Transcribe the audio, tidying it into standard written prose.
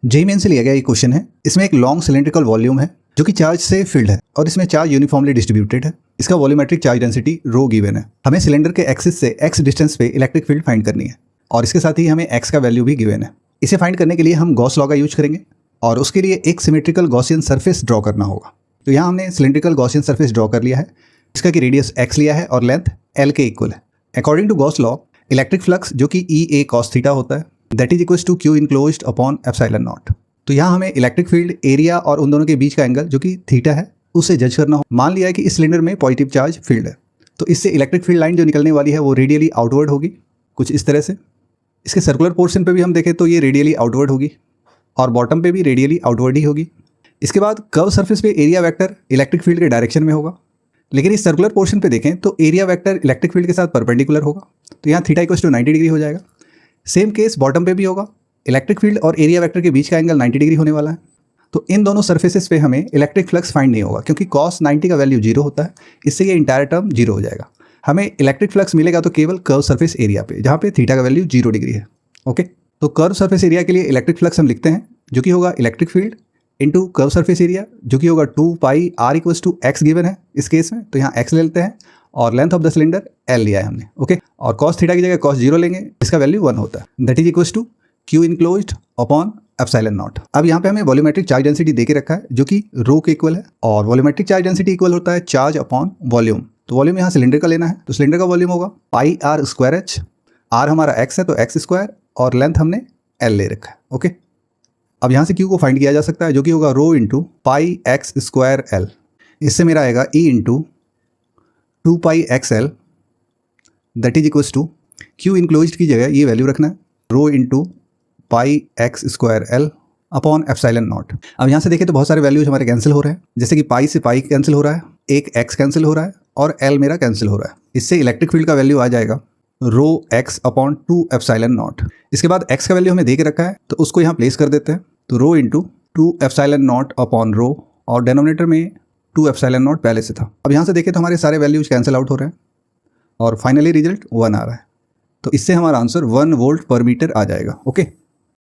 JEE main से लिया गया ये क्वेश्चन है। इसमें एक लॉन्ग सिलेंड्रिकल वॉल्यूम है जो कि चार्ज से फिल्ड है और इसमें चार्ज यूनिफॉर्मली डिस्ट्रीब्यूटेड है। इसका volumetric charge density rho given है। हमें सिलेंडर के एक्सिस से x डिस्टेंस पे इलेक्ट्रिक फील्ड फाइंड करनी है और इसके साथ ही हमें x का वैल्यू भी गिवन है। इसे फाइंड करने के लिए हम गॉस लॉ का यूज करेंगे और उसके लिए एक सिमेट्रिकल गॉसियन सरफेस ड्रॉ करना होगा। तो यहाँ हमने सिलेंड्रिकल गॉसियन सरफेस ड्रॉ कर लिया है, इसका की रेडियस x लिया है और लेंथ l के इक्वल है। According to Gauss law electric flux जो कि E a cos थीटा होता है that is equal to q enclosed upon epsilon naught. तो यहाँ हमें इलेक्ट्रिक फील्ड एरिया और उन दोनों के बीच का एंगल जो कि थीटा है उससे जज करना हो। मान लिया है कि इस सिलेंडर में पॉजिटिव चार्ज फील्ड है तो इससे इलेक्ट्रिक फील्ड लाइन जो निकलने वाली है वो रेडियली आउटवर्ड होगी कुछ इस तरह से। इसके सर्कुलर पोर्शन पे भी हम देखें तो ये रेडियली आउटवर्ड होगी और बॉटम पे भी रेडियली आउटवर्ड ही होगी। इसके बाद कर्व सरफेस पे एरिया वेक्टर इलेक्ट्रिक फील्ड के डायरेक्शन में होगा, लेकिन इस सर्कुलर पोर्शन पे देखें तो एरिया वेक्टर इलेक्ट्रिक फील्ड के साथ परपेंडिकुलर होगा तो यहाँ थीटा इक्वल टू 90 डिग्री हो जाएगा। सेम केस बॉटम पे भी होगा, इलेक्ट्रिक फील्ड और एरिया वेक्टर के बीच का एंगल 90 डिग्री होने वाला है। तो इन दोनों सर्फेसेस पे हमें इलेक्ट्रिक फ्लक्स फाइंड नहीं होगा क्योंकि cos 90 का वैल्यू 0 होता है, इससे ये इंटायर टर्म 0 हो जाएगा। हमें इलेक्ट्रिक फ्लक्स मिलेगा तो केवल कर्व सरफेस एरिया पे जहाँ पे थीटा का वैल्यू 0 डिग्री है। ओके, तो कर्व सरफेस एरिया के लिए इलेक्ट्रिक फ्लक्स हम लिखते हैं जो कि होगा electric field into curve surface area जो कि होगा 2 pi r equals to x given है इस केस में। तो यहाँ x ले लेते हैं और length of the cylinder l लिया है हमने। ओके, और cos थीटा की जगह cos 0 लेंगे, इसका वैल्यू 1 होता है that is equals to q enclosed upon epsilon naught. अब यहाँ पे हमें वॉल्यूमेट्रिक चार्ज डेंसिटी दे के रखा है जो कि रो के इक्वल है और वॉल्यूमेट्रिक चार्ज डेंसिटी इक्वल होता है चार्ज अपॉन वॉल्यूम। तो वॉल्यूम यहाँ सिलेंडर का लेना है तो सिलेंडर का वॉल्यूम होगा पाई r स्क्वायर h, r हमारा x है तो x स्क्वायर और लेंथ हमने l ले रखा है। ओके, अब यहाँ से q को फाइंड किया जा सकता है जो कि होगा rho into pi x square l। इससे मेरा आएगा e into 2 pi x l that is equals to q enclosed की जगह ये वैल्यू रखना है rho into pi x square l upon epsilon naught. अब यहाँ से देखें तो बहुत सारे वैल्यूज हमारे कैंसिल हो रहे हैं, जैसे कि पाई से पाई कैंसिल हो रहा है, एक x कैंसिल हो रहा है और l मेरा कैंसिल हो रहा है। इससे इलेक्ट्रिक फील्ड का वैल्यू आ जाएगा रो x अपॉन 2 एप्सिलॉन नॉट। इसके बाद x का वैल्यू हमें दे के रखा है तो उसको यहाँ प्लेस कर देते हैं तो rho into 2 epsilon naught upon rho और डेनोमिनेटर में 2 एप्सिलॉन नॉट पहले से था। अब यहाँ से देखें तो हमारे सारे वैल्यूज कैंसिल आउट हो रहे हैं और फाइनली रिजल्ट 1 आ रहा है। तो इससे हमारा आंसर 1 वोल्ट पर मीटर आ जाएगा। ओके।